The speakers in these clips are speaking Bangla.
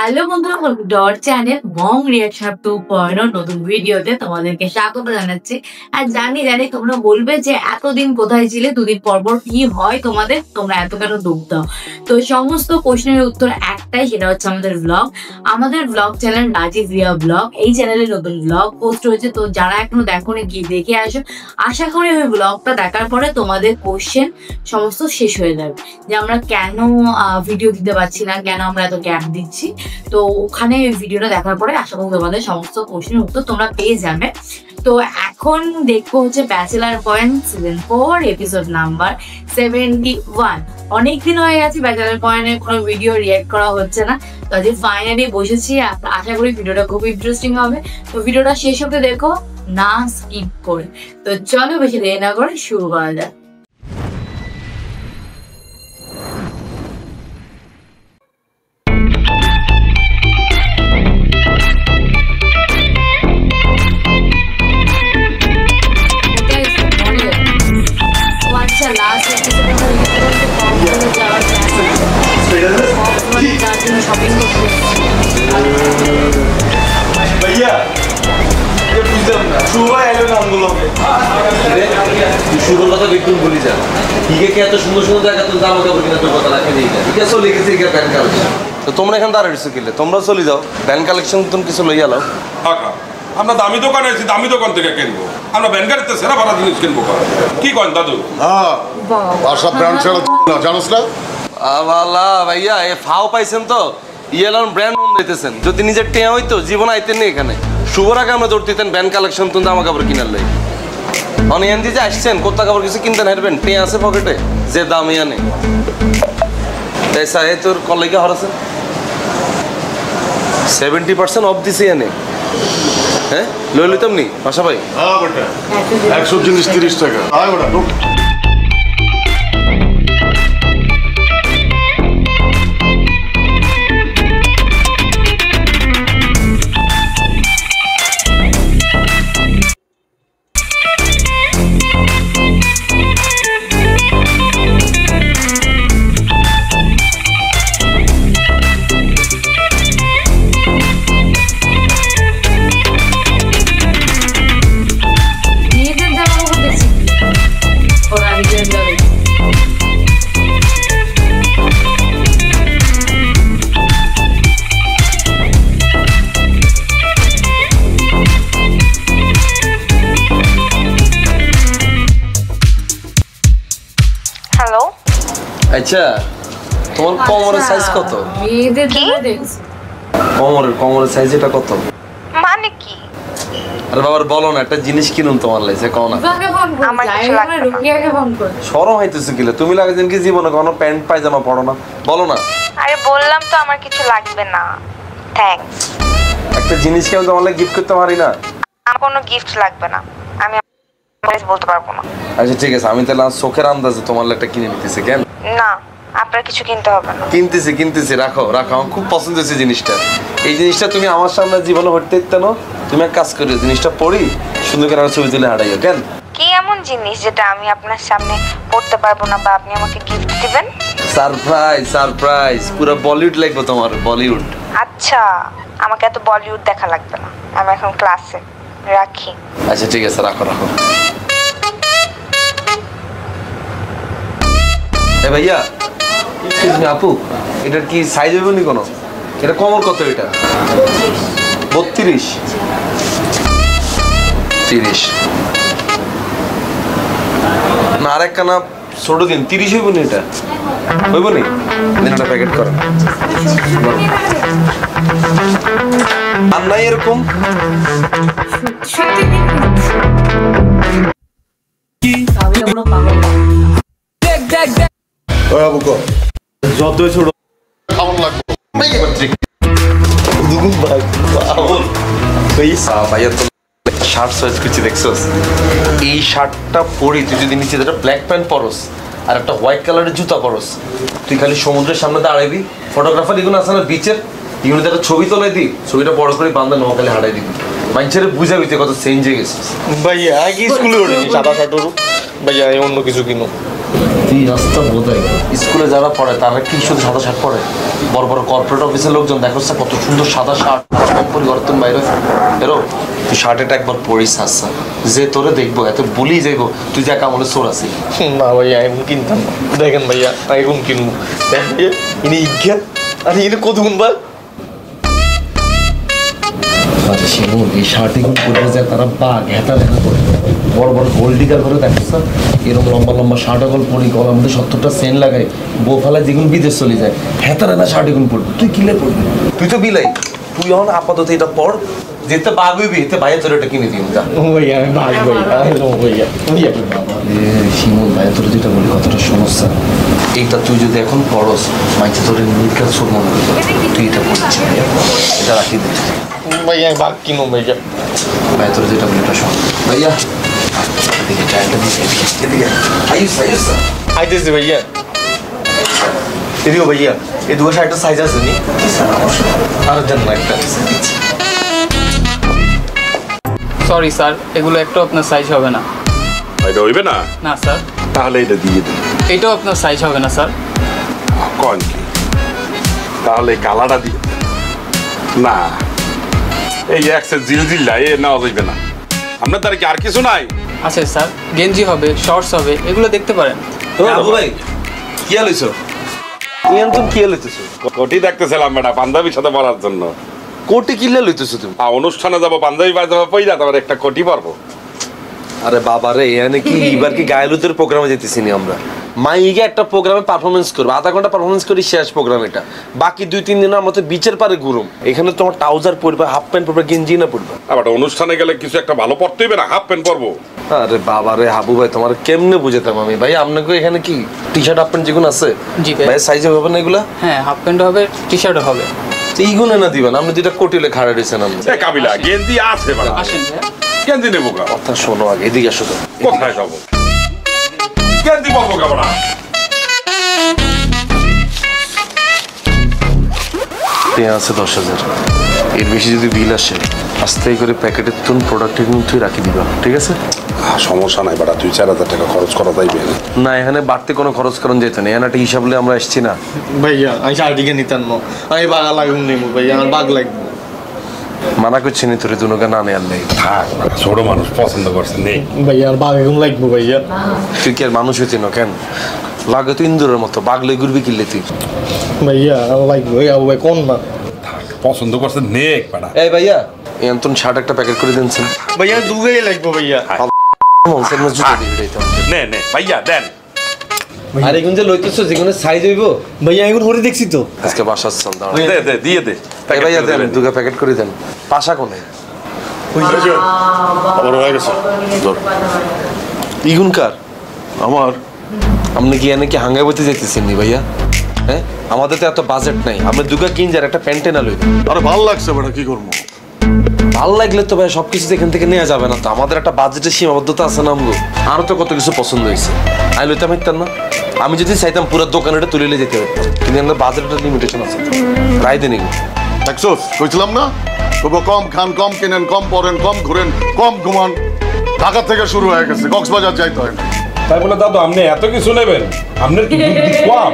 হ্যালো বন্ধুরা, ডট চ্যানেল মং রিয়াকশন 2.0 নতুন ভিডিওতে তোমাদেরকে স্বাগত জানাচ্ছি। আর জানি তোমরা বলবে যে এতদিন কোথায় ছিলে, দুদিন পর পর কি হয় তোমাদের, তোমরা এত কেন দুঃখ দাও। তো সমস্ত প্রশ্নের উত্তর একটাই, সেটা হচ্ছে আমাদের blog channel Rajib Riya blog. এই চ্যানেলে নতুন ব্লগ পোস্ট হয়েছে, তো যারা এখনো দেখোনি গিয়ে দেখে আসো। আশা করি ওই ব্লগটা দেখার পরে তোমাদের কোশ্চেন সমস্ত শেষ হয়ে যাবে, যে আমরা কেন ভিডিও দিতে পারছি না, কেন আমরা এত গ্যাপ দিচ্ছি। তো ওখানে ভিডিওটা দেখার পরে আশা করি তোমাদের সমস্ত কোশ্চেনের উত্তর তোমরা পেয়ে যাবে। তো এখন দেখবো হচ্ছে bachelor point season 4 episode number 71। অনেকদিন হয়ে গেছে ব্যাচেলার পয়েন্টের কোনো ভিডিও রিয়াক্ট করা হচ্ছে না, তো আজ ফাইনালি বসেছি। আশা করি ভিডিওটা খুব ইন্টারেস্টিং হবে। তো ভিডিওটা শেষ হতে দেখো, না স্কিপ করে। তো চলো বেশি দেরি না করে শুরু করা যাক। भैया ये बुझলাম না শুভা এলো নামগুলোকে শুভর কথা বিলকুল ভুলি যা। ঠিক আছে, এত সুন্দর সুন্দর জায়গা তো জামা কাপড় কিনা তোর কথা রাখে দিই না। ঠিক আছে, লিখেছি কি প্যান কালেকশন। তো তোমরা এখানে দাঁড়াইছো কিলে, তোমরা চলে যাও প্যান কালেকশন তুমি কিছু লইয়া লাও। কাকা আমরা দামি দোকানে আছি, দামি দোকান থেকে কিনবো। আমরা ব্যানগাড়িতে সেরা ভাড়া জিনিস কিনবো। কি করেন দাদু? হ্যাঁ বাসা ব্র্যান্ড ছাড়া না, জানোস না? আল্লাহ ভাইয়া এ ফাও পাইছেন তো, ইয়েলন ব্র্যান্ড মন দিতেছেন। যদি নিজের টেয়া হইতো জীবন আইতেন না এখানে। শুভর আগে আমরা দৌড় দিতেন ব্যান কালেকশন তুমি জামা কাপড় কিনার লাই। অনিয়ান দিয়ে যে আসছেন কোথা কাপড় কিছু কিনতেন হারবেন, টেয়া আছে পকেটে যে দাম ইয়ানে। তাই তোর কলেজে হরাছেন 70% অফ দিছে এনে। হ্যাঁ লই লইতাম নি বাসা ভাই। হ্যাঁ বেটা 100 জিনিস 30 টাকা। আয় বেটা ঢুক। আচ্ছা তোমার কোমরের সাইজ কত? কোমরের সাইজ এটা কত মানে কি? আরে বাবার বলো না, একটা জিনিস কিনুন তোমার লাইছে কও না। আমার কিছু লাগবে না। শরম হইতেছে কিলে, তুমি লাগে যেন কি জীবনে কোনো প্যান্ট পায়জামা পড়ো না, বলো না। আরে বললাম তো আমার কিছু লাগবে না, থ্যাঙ্কস। একটা জিনিস কি আমি তোমার লাগে গিফট করতে পারি না? আমার কোনো গিফট লাগবে না, আমি বলতে পারবো না। আচ্ছা ঠিক আছে, আমি তাহলে চোখের আন্দাজে তোমার লাগে একটা কিনে নিতেছি। কেন না, আপনার কিছু কিনতে হবে না। কিনতেছি রাখো আমার খুব পছন্দ হয়েছে জিনিসটা। এই জিনিসটা তুমি আমার সামনে জীবনে হতে দিতে না, তুমি এক কাজ করিও, জিনিসটা পড়ি সুন্দর করে ছবি তুলে হারাইও। কেন কি এমন জিনিস যেটা আমি আপনার সামনে পড়তে পারবো না বা আপনি আমাকে গিফট দিবেন? সারপ্রাইজ পুরো বলিউড লাগবে তোমার, বলিউড। আচ্ছা আমাকে এত বলিউড দেখা লাগবে না, আমি এখন ক্লাসে, রাখি। আচ্ছা ঠিক আছে, রাখো। এ ভাইয়া আপু, এটার কি সাইজ হবে নি কোনো? এটা কমর কত? এটা 32 30 না, আর একটা না ছোট দিন 30 হইব নি? এটা হইব নি? একটা প্যাকেট করেন। আর নাই এরকম যতই ছোট কেমন লাগবে? শার্ট সাইজ করছি দেখছস? এই শার্টটা পরি তুই যদি নিচে একটা ব্ল্যাক প্যান্ট পরস আর একটা হোয়াইট কালারের জুতা পরস, তুই খালি সমুদ্রের সামনে দাঁড়াবি। ফটোগ্রাফার এগুলো আছে না বিচের, এগুলো একটা ছবি তোলাই দিই, ছবিটা বড় করে বান্ধা নোয়াখালী হাঁটাই দিবি। মানুষের বুঝাবি তুই কত চেঞ্জ হয়ে গেছিস। ভাইয়া কি স্কুলে ওঠেনি সাদা শার্ট ভাইয়া অন্য কিছু কিনো। তুই রাস্তা বোঝাই স্কুলে যারা পড়ে তারা কি শুধু সাদা শার্ট পরে? বড় বড় কর্পোরেট অফিসের লোকজন দেখো কত সুন্দর সাদা শার্ট পরিবর্তন বাইরে এরো তুই শার্টেটা একবার পরিস আসা যে তোরে দেখবো এত বলি যাইবো তুই যা কামলে চোর আছি। না ভাইয়া এখন কিনতাম না। দেখেন ভাইয়া এখন কিনবো। দেখ ভাইয়া ইনি ইজ্ঞা আর ইনি কত গুনবার এই শার্টে পরে যায় তারা বাঘ হেতা দেখা করে বড় বড় গোল্ড ডিগার করে দেখছ এরকম লম্বা লম্বা শার্ট গল পরি গলার মধ্যে 70টা সেন্ট লাগাই বউ ফেলায় যেগুলো বিদেশ চলে যায় হেতারে না শার্ট এগুলো পড়বি তুই কিলে পড়বি তুই তো বিলাই তুই এখন আপাতত এটা পড় যেতে বাঘ হইবি এতে ভাইয়া তোর এটা কিনে দিন যা ভাইয়া আমি ভাগ ভাইয়া শিমুল ভাইয়া তোর যেটা বলি কতটা সমস্যা এইটা তুই যদি এখন পড়স মাইছে তোর নিকা ছোট মনে করবি তুই এটা পড়ছিস এটা রাখি দে ভাইয়া আমি ভাগ কিনো ভাইয়া ভাইয়া তোর যেটা বলি এটা শোন ভাইয়া এদিকে চায়টা দিকে এদিকে আয়ুস আইতেছি ভাইয়া এদিকে ভাইয়া এই দুটো শার্টের সাইজ আছে নি আর দেন না একটা সরি স্যার এগুলো একটাও আপনার সাইজ হবে না। এটা হইবে না? না স্যার। তাহলে এটা দিয়ে দেন। এটাও আপনার সাইজ হবে না স্যার। কোন কি? তাহলে কালারটা দিয়ে না এই এক্সেস জিলজিল্লা এ নেওয়া যাইবে না। আপনার দ্বারা কি আর কিছু নাই? আছে স্যার, গেঞ্জি হবে, শর্টস হবে, এগুলো দেখতে পারেন। আবু ভাই কি আলইছো তুমি কি আলইতেছো কোটি দেখতেছিলাম ম্যাডাম পাঞ্জাবির সাথে পরার জন্য। কোটি কিলে লইতেছো তুমি? অনুষ্ঠানে যাবো পাঞ্জাবি পাঞ্জাবি পইরা তারপর একটা কোটি পারবো। আরে বাবা রে এখানে কি এবার কি গায়লুদের প্রোগ্রামে যেতেছি নি আমরা মাইকে একটা প্রোগ্রামে পারফরমেন্স করবো আধা ঘন্টা পারফরমেন্স করি শেষ প্রোগ্রাম এটা বাকি 2-3 দিন আমরা তো বিচের পারে ঘুরুম এখানে তোমার ট্রাউজার পরবে হাফ প্যান্ট পরবে গেঞ্জি না পরবে আবার অনুষ্ঠানে গেলে কিছু একটা ভালো পরতে হবে না হাফ প্যান্ট পরবো। আরে বাবা রে হাবু ভাই তোমার কেমনে বুঝাতাম আমি ভাই আপনাকে এখানে কি টি শার্ট হাফ প্যান্ট যেগুলো আছে জি ভাই সাইজ হবে না এগুলা? হ্যাঁ হাফ প্যান্ট হবে, টি শার্টও হবে। এইগুলো না দিবেন আপনি দুইটা কোটিলে খাড়া দিয়েছেন আপনি কাবিলা গেঞ্জি আছে আসেন ভাইয়া। গেঞ্জি নেবো কথা শোনো আগে এদিকে আসো তো কোথায় যাবো গেঞ্জি পাবো কাবনা আছে 10,000 এর বেশি যদি বিল আসে আস্তে করে প্যাকেটের তুন প্রোডাক্টের তুই রাখি দিবা ঠিক আছে? সমস্যা নাই বাড়া 2-4 হাজার টাকা খরচ করা যাইবে না এখানে বাড়তি কোনো খরচ করণ যেত না এখানে একটা হিসাব আমরা এসছি না ভাইয়া আমি শার্টিকে নিতাম না আমি বাগা লাগুন নেবো ভাইয়া আমার বাঘ লাগবে মানা করছি নি তোর দুনোকে না নেয়ার নেই থাক ছোট মানুষ পছন্দ করছে নেই ভাইয়া আর বাঘ এখন লাগবো ভাইয়া তুই কি আর মানুষ হইতি না কেন লাগে তো ইন্দুরের মতো বাঘলে ঘুরবি কিনলে তুই ভাইয়া আমার লাগবে ভাই কোন না পছন্দ করছে নেক বাড়া এই ভাইয়া এন্তন শার্ট একটা প্যাকেট করে দিনছেন ভাইয়া দুগাই লাগবো ভাইয়া নে নে ভাইয়া দেন আর এগুন যে লইতেছো যেগুলো সাইজ হইব ভাইয়া এখন ধরে দেখছি তো আজকে বাসার চল দাও দে দে দিয়ে দে এই ভাইয়া দেন দুটো প্যাকেট করে দেন পাশা কোনে আমার হয়ে গেছে ইগুন কার আমার আপনি কি এনে কি হাঙ্গাই বইতে যেতেছেন নি ভাইয়া হ্যাঁ আমাদের তো এত বাজেট নাই আমরা দুগা কিনজার একটা প্যান্টে না লই আরে ভালো লাগছে বেটা কি করবো ভালো লাগলে তো ভাই সবকিছু এখান থেকে নেওয়া যাবে না তো আমাদের একটা বাজেটের সীমাবদ্ধতা আছে না আমগো আরো তো কত কিছু পছন্দ হয়েছে আমি লইতাম পারতাম না আমি যদি চাইতাম পুরো দোকানে এটা তুলে যেতে পারতাম কিন্তু আমাদের বাজেটের লিমিটেশন আছে রায় দেন দেখছোস কইছিলাম না তবু কম খান কম কেনেন কম পরেন কম ঘুরেন কম ঘুমান ঢাকা থেকে শুরু হয়ে গেছে কক্সবাজার যাইতে হয় না তাই বলে দাদু আপনি এত কিছু নেবেন আপনার কি বুদ্ধি কম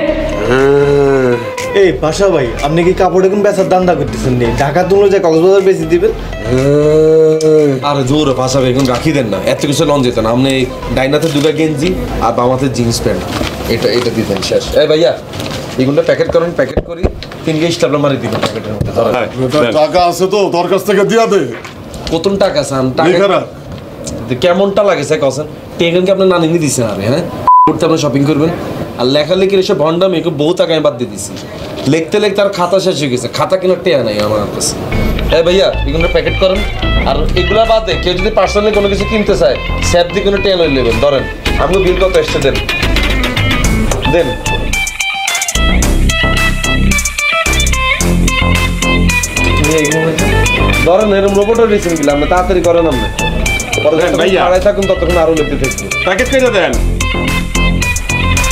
এই পাশা ভাই আপনি কি কাপড় এখন বেচার দান্দা করতেছেন নি ঢাকা তুলে যে কক্সবাজার বেশি দিবেন আরে জোরে ফাঁসাবে এখন রাখি দেন না এত কিছু লন যেত না আপনি ডাইনাতে দুটা গেঞ্জি আর বামাতে জিন্স প্যান্ট এটা দিতেন শেষ এই ভাইয়া এগুলো প্যাকেট করেন প্যাকেট করি 3 গেজ টাবলা মারি দিবেন প্যাকেটের মধ্যে টাকা আছে তো তোর কাছ থেকে দিয়া দে কত টাকা চান টাকা কেমনটা লাগে স্যার কসেন টেকন কি আপনার নানি দিছে আরে হ্যাঁ করতে আপনি শপিং করবেন আর লেখালেখির এসব ভন্ডাম একে বহু টাকা আমি বাদ দিয়ে দিছি লিখতে লিখতে আর খাতা শেষ হয়ে গেছে খাতা কেনার টেয়া নাই আমার কাছে হ্যাঁ ভাইয়া এগুলো প্যাকেট করেন আর এগুলা বাদে কেউ যদি পার্সোনালি কোনো কিছু কিনতে চায় স্যাপ দিয়ে কোনো টেয়া লই নেবেন ধরেন আপনি বিল কত এসছে দেন দেন ধরেন এরকম রোবটের রিসিভ দিলাম আমরা তাড়াতাড়ি করেন আপনি ভাইয়া থাকুন ততক্ষণ আরো লিখতে থাকবো প্যাকেট কেটে দেন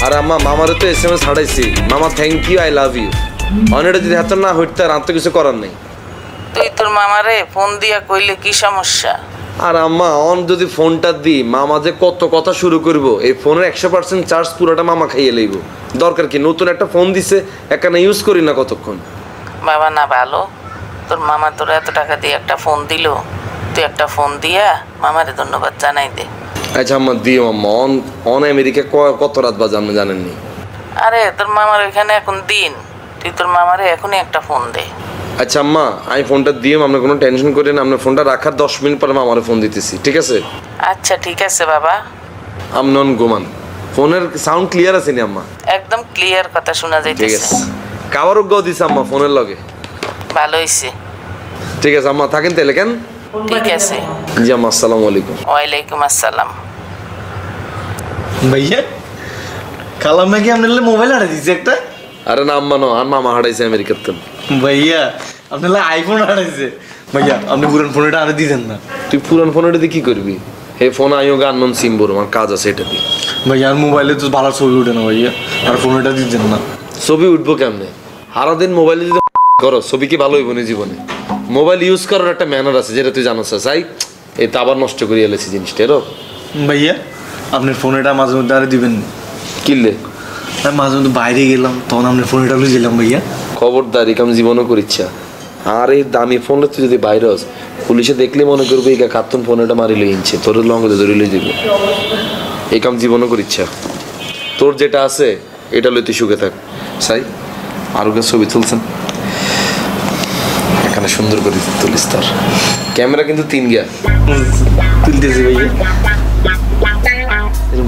আর আম্মা মামারে তো SMS ছাড়াইছি মামা thank you I love you অনেকটা যদি হাত না হইতে আর তো কিছু করার নেই তুই তোর মামারে ফোন দিয়া কইলে কি সমস্যা আর আম্মা অন যদি ফোনটা দিই মামা যে কত কথা শুরু করবো, এই ফোনের 100% চার্জ পুরোটা মামা খাইয়ে লইব। দরকার কি, নতুন একটা ফোন দিছে এখানে ইউজ করি না কতক্ষণ। বাবা না ভালো, তোর মামা তোর এত টাকা দিয়ে একটা ফোন দিল, তুই একটা ফোন দিয়া মামারে ধন্যবাদ জানাই দে। আচ্ছা আম্মা দিও আম্মা। অন আমেরিকা কত রাত বাজে আপনি জানেননি? আরে তোর মামার ওইখানে এখন দিন, তুই তোর মামারে এখনই একটা ফোন দে। আচ্ছা আম্মা আমি ফোনটা দিও, আপনি কোনো টেনশন করেন, আপনার ফোনটা রাখার 10 মিনিট পরে মামারে ফোন দিতেছি, ঠিক আছে? আচ্ছা ঠিক আছে বাবা। আমনন গোমান, ফোনের সাউন্ড ক্লিয়ার আছে নি আম্মা? একদম ক্লিয়ার কথা শোনা ঠিক যাইতেছে। আছে, খাবারও গো দিছে আম্মা ফোনের লগে। ভালো হইছে। ঠিক আছে আম্মা, থাকেন তাহলে। কেন? ঠিক আছে। জি আম্মা, আসসালামু আলাইকুম। ওয়ালাইকুম আসসালাম। ভাইয়া কালাম নাকি আপনার মোবাইল হারা দিছে একটা? আরে না আম্মা, আর মামা হারাইছে আমেরিকাতে। ভাইয়া আপনার আইফোন হারাইছে। ভাইয়া আপনি পুরান ফোনটা হারা দিতেন না? তুই পুরান ফোনটা দিয়ে কি করবি? হে ফোন আইও গান নন সিম বড়, আমার কাজ আছে এটা দিয়ে। ভাইয়া আর মোবাইলে তো ভালো ছবি ওঠে না ভাইয়া, আর ফোনটা দিতেন না? ছবি উঠবো কেমনে? সারাদিন মোবাইলে যদি করো ছবি কি ভালো হইব না জীবনে? মোবাইল ইউজ করার একটা ম্যানার আছে, যেটা তুই জানোস। চাই এটা আবার নষ্ট করে এলেছি জিনিসটা। এরো ভাইয়া আপনার ফোনটা মাঝে মধ্যে আরে দিবেন কিনলে? মাঝে মধ্যে বাইরে গেলাম তখন আপনার ফোনটা লুই গেলাম ভাইয়া। খবরদার, এরকম জীবনও করিচ্ছা। আর এই দামি ফোনটা তুই যদি বাইরে হস, পুলিশে দেখলে মনে করবে এই কার্টুন ফোনটা মারি লই ইনছে, তোর লঙ্গে ধরে লই যাবে। এই কাম জীবনও করিচ্ছা। তোর যেটা আছে এটা লই তুই সুখে থাক। সাই আর ওকে ছবি তুলছেন এখানে সুন্দর করে তুলিস। তার ক্যামেরা কিন্তু 3 গিয়া তুলতেছি ভাইয়া।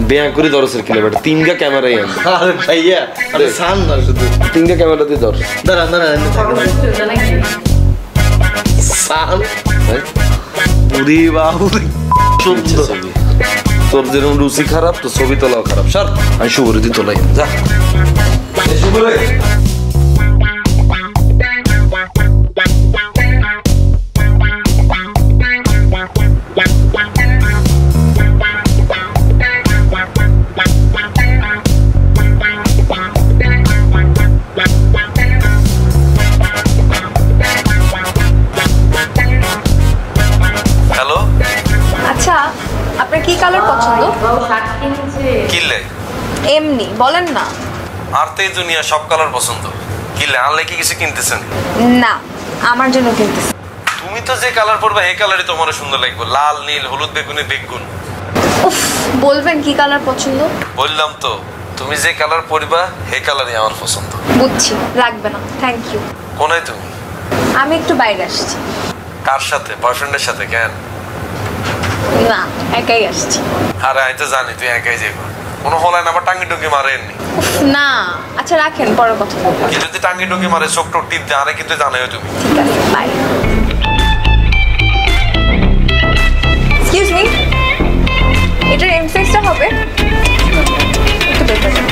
বেয়া করে ধরসের কিলো বেটা, 3 গা ক্যামেরাই আন। আরে ভাইয়া আরে সান না, শুধু 3 গা ক্যামেরা দিয়ে ধর। দাঁড়ান দাঁড়ান সান। ওরে বাবু সুন্দর ছবি। তোর যেরকম রুচি খারাপ, তো ছবি তোলাও খারাপ। সর, আমি শুভরীতি তোলাই যা। হ্যালো, আচ্ছা আপনার কি কালার পছন্দ? কিনলে? এমনি বলেন না। আর তো এই দুনিয়া সব কালার পছন্দ। কিনলে আনলে কি কিছু কিনতেছেন? না, আমার জন্য কিনতেছি। তুমি তো যে কালার পরবা এই কালারই তোমার সুন্দর লাগবে। লাল, নীল, হলুদ, বেগুনি, বেগুন। উফ, বলবেন কি কালার পছন্দ? বললাম তো, তুমি যে কালার পরবা এই কালারই আমার পছন্দ। বুঝছি, লাগবে না, থ্যাংক ইউ। কোনায় তুমি? আমি একটু বাইরে আসছি। কার সাথে? বয়ফ্রেন্ডের সাথে? কেন? না, একাই আসছি। আরে আমি তো জানি তুই একাই যাইব। কোনো হলায় না আবার টাঙ্গি টুকি মারেননি? উফ, না, আচ্ছা রাখেন, পরে কথা বলবো। কি যদি টাঙ্গি টুকি মারে চোখ টোক টিপ দেয়, আরে কিন্তু জানাইও তুমি। ঠিক আছে, বাই। এক্সকিউজ মি, এটার এম সাইজটা হবে? একটু দেখতে দিন।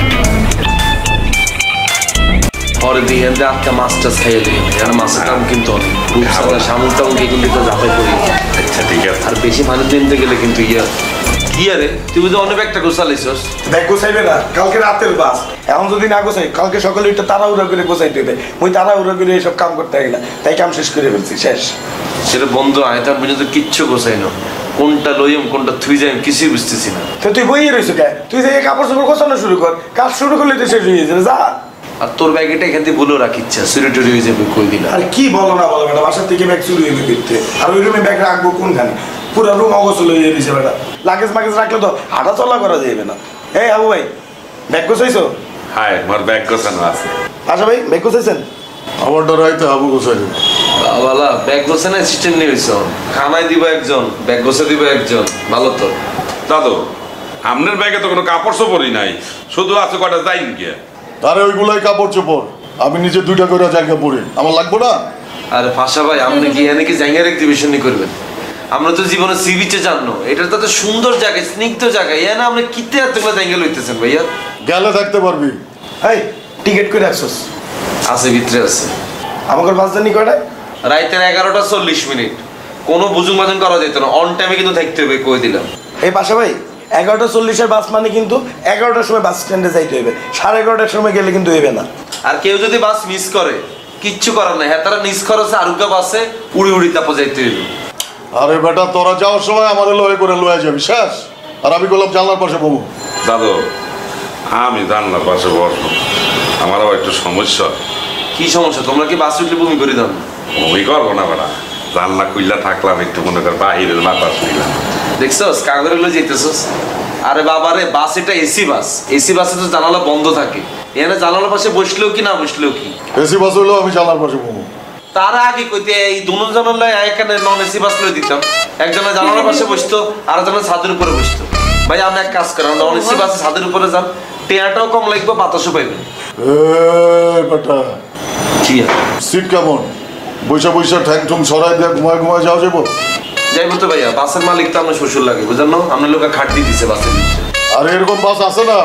পরে দিয়ে আজকে মাছটা খাইয়ে দিই, কারণ মাছের দাম কিন্তু রূপসাদা শামুক টামুক এগুলো তো জাপাই করি। আচ্ছা ঠিক আছে। আর বেশি পানি দিতে গেলে কিন্তু কি আরে তুই বুঝি অনেক একটা গোছালিছস? দেখ গোছাইবে না, কালকে রাতের বাস। এখন যদি না গোছাই, কালকে সকালে এটা তাড়াহুড়া করে গোছাইতে হবে। মুই তাড়াহুড়া করে এইসব কাম করতে গেলাম, তাই কাম শেষ করে ফেলছি, শেষ। সেটা বন্ধু আয়তার পর্যন্ত কিচ্ছু গোছাই না, কোনটা লইম কোনটা থুই যাইম কিছুই বুঝতেছি না। তো তুই বইয়ে রয়েছো কে? তুই যে কাপড় চোপড় গোছানো শুরু কর, কাজ শুরু করলে তো শেষ হয়ে যাবে। যা। আর তোর ব্যাগ এটা এখান থেকে বলেও রাখিচ্ছা, চুরি টুরি হয়ে যাবে কই দিলা। আর কি বলো না বলো বেটা, বাসার থেকে ব্যাগ চুরি হয়ে ফিরতে, আর ওই রুমে ব্যাগ রাখবো কোনখানে? পুরো রুম অগোছল হয়ে দিয়েছে বেটা। লাগেজ মাগেজ রাখলে তো হাঁটা চলা করা যাবে না। এই আবু ভাই, ব্যাগ গোছাইছো? হাই, আমার ব্যাগ গোছানো আছে। আচ্ছা ভাই, ব্যাগ গোছাইছেন? আমার ডর হয়তো আবু গোছাই দেবে। বালা ব্যাগ গোছানো সিস্টেম নিয়ে হয়েছ, খানায় দিব একজন, ব্যাগ গোছা দিব একজন, ভালো তো। দাদু আপনার ব্যাগে তো কোনো কাপড় চোপড়ই নাই, শুধু আছে কটা যাইন গিয়া। তারে ওইগুলাই কাপড় চোপড়, আমি নিজে 2টা করে জায়গা পরি, আমার লাগবো না? আরে ফাঁসা ভাই, আপনি কি এনে কি জায়গার এক্সিবিশন করবেন? আমরা তো জীবনে সি বিচে জানো, এটা তো সুন্দর জায়গা, স্নিগ্ধ জায়গা। এ না আপনি কিতে এতগুলো জায়গা লইতেছেন ভাইয়া? গেলে থাকতে পারবি। এই টিকিট করে রাখছোস? আছে, ভিতরে আছে। আমাকে বাস জানি কয়টা? রাইতের 11:40। কোনো বুজুং বাজুং করা যেত না, অন টাইমে কিন্তু থাকতে হবে, কই দিলাম। এই পাশা ভাই, 11:40 বাস মানে কিন্তু 11টার সময় বাস স্ট্যান্ডে যাইতে হবে, 11:30টার সময় গেলে কিন্তু হইবে না। আর কেউ যদি বাস মিস করে কিচ্ছু করার নাই, হ্যাঁ তারা নিজ খরচে আরুগা বাসে উড়ি উড়ি তাপো যাইতে হইব। আরে বেটা তোরা যাওয়ার সময় আমাদের লয়ে করে লয়ে যাবি শেষ। আর আমি বললাম জানলার পাশে বমু। দাদু আমি জানলার পাশে বসবো, আমারও একটু সমস্যা। কি সমস্যা? তোমরা কি বাস উঠলে বমি করে দাও? বমি করবো না বেটা, জানলা খুললা থাকলাম একটু মনে কর বাহিরের বাতাস নিলাম। দেখছস কাগরে লয়ে যেতেছস? আরে বাবা রে, বাস এটা এসি বাস, এসি বাসে তো জানালা বন্ধ থাকে। এখানে জানালার পাশে বসলেও কি না বসলেও কি? এসি বাস হইলেও আমি জানলার পাশে বমু। তার আগে কইতে এই দুনো জানালায় এখানে নন এসি বাস লয়ে দিতাম। একজনে জানালার পাশে বসতো আর একজনে ছাদের উপরে বসতো। ভাই আমরা এক কাজ করি, নন এসি বাসে ছাদের উপরে যান, টেয়াটাও কম লাগবে, বাতাসও পাইবেন। বেটা কি সিট কেমন? বৈশা বৈশা ঠ্যাং ঠুং সরাই দিয়ে ঘুমায় ঘুমায় যাওয়া যাবো? যাইবো তো ভাইয়া, বাসের মালিক তো আপনার শ্বশুর লাগে, বুঝলেন না? আপনার লোকে খাট দিয়ে দিছে বাসের নিচে। আরে এরকম বাস আছে না,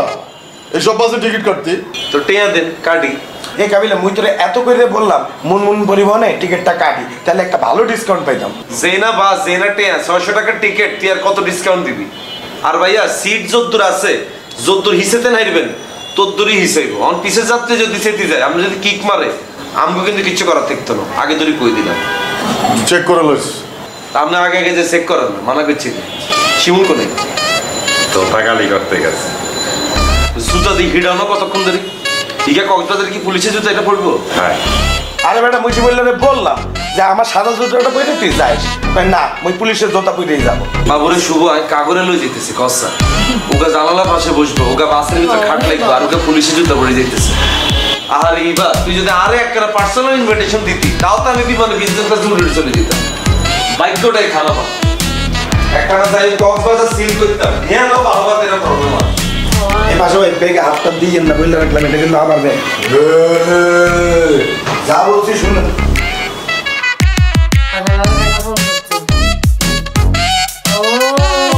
এইসব বাসে টিকিট কাটতি তো টেয়া দেন, কাটি। এ কাবিলা মুই তোরে এত করে বললাম মুনমুন পরিবহনে টিকিটটা কাটি, তাহলে একটা ভালো ডিসকাউন্ট পাইতাম। জেনা বাস জেনা টেয়া 600 টাকার টিকিট, তুই আর কত ডিসকাউন্ট দিবি? আর ভাইয়া সিট যদ্দুর আছে, যদ্দুর হিসেতে নাইবেন তদ্দুরই হিসাইব। অন পিছের যাত্রী যদি সেটি যায়, আমরা যদি কিক মারে আমগো কিন্তু কিচ্ছু করার থাকতো না, আগে ধরে কই দিলাম। চেক করে লইস। আপনি আগে আগে যে চেক করেন না, মানা করছি শিমুল কোনে তো টাকালি করতে গেছে জুতা দিয়ে হিডানো কতক্ষণ ধরে? ঠিক আছে, কক্সবাজার কি পুলিশের জুতা এটা পড়বো? হ্যাঁ। আরে বেটা মুই বললাম যে আমার সাদা জুতাটা পরে তুই যাইস, না মুই পুলিশের জুতা পরেই যাবো। বাবুরে শুভ কাগরে লই যেতেছি কসা, ওগা জানালা পাশে বসবো, ওগা বাসের ভিতরে খাট লাগবে, আর ওগা পুলিশের জুতা পরে যেতেছে। আর এইবার তুই যদি আরে একটা পার্সোনাল ইনভিটেশন দিতি, তাও তো আমি বিমানে বিজনেস ক্লাস উড়ে চলে যেতাম। বাইকটাই খারাপ, একটা যাই কক্সবাজার সিল করতাম, হ্যাঁ না বাবা তেরা প্রবলেম আছে। এই পাশে ওই ব্যাগে হাতটা দিয়ে না বললে রাখলাম, এটা কিন্তু আমার ব্যাগ। যা বলছি শুনে।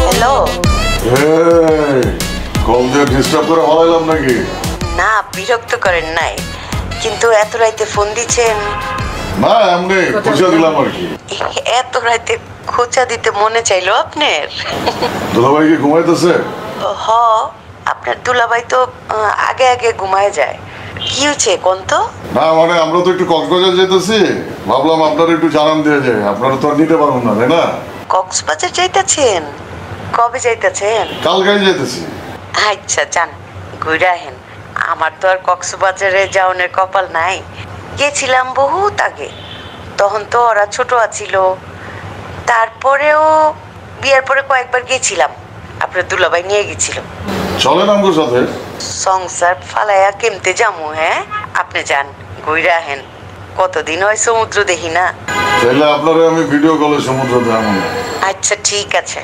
হ্যালো, কল দিয়ে ডিস্টার্ব করে হলাইলাম নাকি? না বিরক্ত করেন নাই, কিন্তু এত রাইতে ফোন দিচ্ছেন? না এমনি খোঁজা দিলাম আর কি। এত রাইতে খোঁচা দিতে মনে চাইলো আপনার? দুলাভাই কি ঘুমাইতেছে? হ, আপনার দুলাভাই তো আগে আগে ঘুমায় যায়। কি হয়েছে কোন তো? না মানে আমরা তো একটু কক্সবাজার যেতেছি, ভাবলাম আপনারা একটু জানান দিয়ে যায়, আপনারা তো আর নিতে পারবেন না, তাই না? কক্সবাজার যাইতেছেন? কবে যাইতেছেন? কালকাই যেতেছি। আচ্ছা যান, ঘুরে আহেন। আমার তো আর কক্সবাজারে যাওয়ার কপাল নাই, গেছিলাম বহুত আগে, তখন তো ওরা ছোট আছিল। তারপরেও বিয়ের পরে কয়েকবার গেছিলাম, আপনার দুলাভাই নিয়ে গেছিল। চলেন আমার সাথে। সংসার ফালাইয়া কেমতে যামু? হ্যাঁ আপনি যান, ঘুরে আহেন। কতদিন হয় সমুদ্র দেখি না। তাহলে আপনারা আমি ভিডিও কলে সমুদ্র দেখাবো। আচ্ছা ঠিক আছে,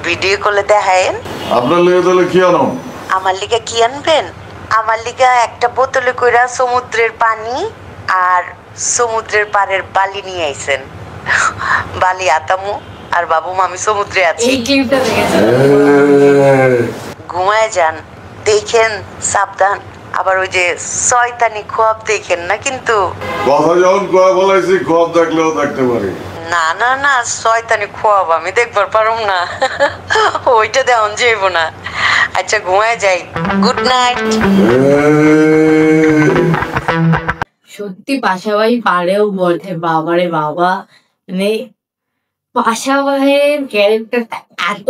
ভিডিও কলে দেখায়েন। আপনার লেগে তাহলে কি আনো? আমার লিগা কি আনবেন? আমার লিগা একটা বোতলে কইরা সমুদ্রের পানি আর সমুদ্রের পাড়ের বালি নিয়ে আইছেন। বালি আতামু আর বাবু মামি সমুদ্রে আছে। ঘুমায় যান, দেখেন সাবধান, আবার ওই যে শয়তানি খোয়াব দেখেন না কিন্তু। কথা যখন কোয়া বলাইছি, খোয়াব দেখলেও দেখতে পারি। না না না, শয়তানি খোয়াব আমি দেখবার পারুম না, ওইটা দেওয়ান যাইব না। আচ্ছা ঘুমায় যাই, গুড নাইট। সত্যি পাশা ভাই পারেও বলতে, বাবারে বাবা, মানে পাশা ভাইয়ের ক্যারেক্টারটা এত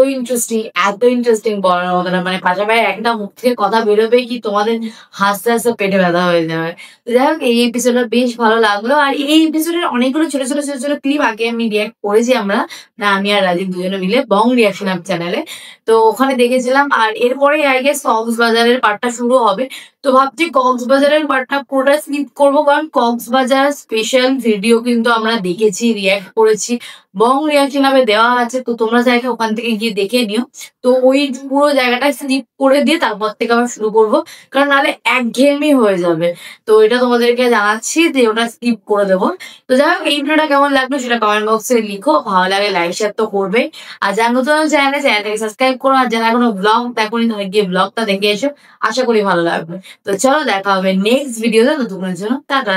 ইন্টারেস্টিং বলার মতো না। মানে পাশা ভাইয়ের একটা মুখ থেকে কথা বেরোবে কি তোমাদের হাসতে হাসতে পেটে ব্যথা হয়ে যাবে। তো যাই হোক, এই এপিসোডটা বেশ ভালো লাগলো। আর এই এপিসোডের অনেকগুলো ছোট ছোট ক্লিপ আগে আমি রিয়াক্ট করেছি আমরা, না আমি আর রাজীব দুজনে মিলে বং রিয়াকশন আপ চ্যানেলে, তো ওখানে দেখেছিলাম। আর এরপরে আই গেস কক্সবাজারের পার্টটা শুরু হবে, তো ভাবছি কক্সবাজারের পার্টটা পুরোটা স্কিপ করবো, কারণ কক্সবাজার স্পেশাল ভিডিও কিন্তু আমরা দেখেছি, রিয়াক্ট করেছি, বং রিয়াকশন আপে দেওয়া আছে, তো তোমরা চাইলে ওখান থেকে গিয়ে দেখে নিও। তো ওই পুরো জায়গাটা স্কিপ করে দিয়ে তারপর থেকে আবার শুরু করবো, কারণ নাহলে একঘেয়েমি হয়ে যাবে। তো এটা তোমাদেরকে জানাচ্ছি যে ওটা স্কিপ করে দেবো। তো যাই হোক, এই ভিডিওটা কেমন লাগলো সেটা কমেন্ট বক্সে লিখো, ভালো লাগে লাইক শেয়ার তো করবে। আর যারা নতুন চ্যানেলটাকে সাবস্ক্রাইব করো, আর যারা এখনো ব্লগ দেখোনি তাহলে গিয়ে ব্লগটা দেখে এসো, আশা করি ভালো লাগবে। তো চলো দেখা হবে নেক্সট ভিডিওতে নতুন জন্য, টাটা।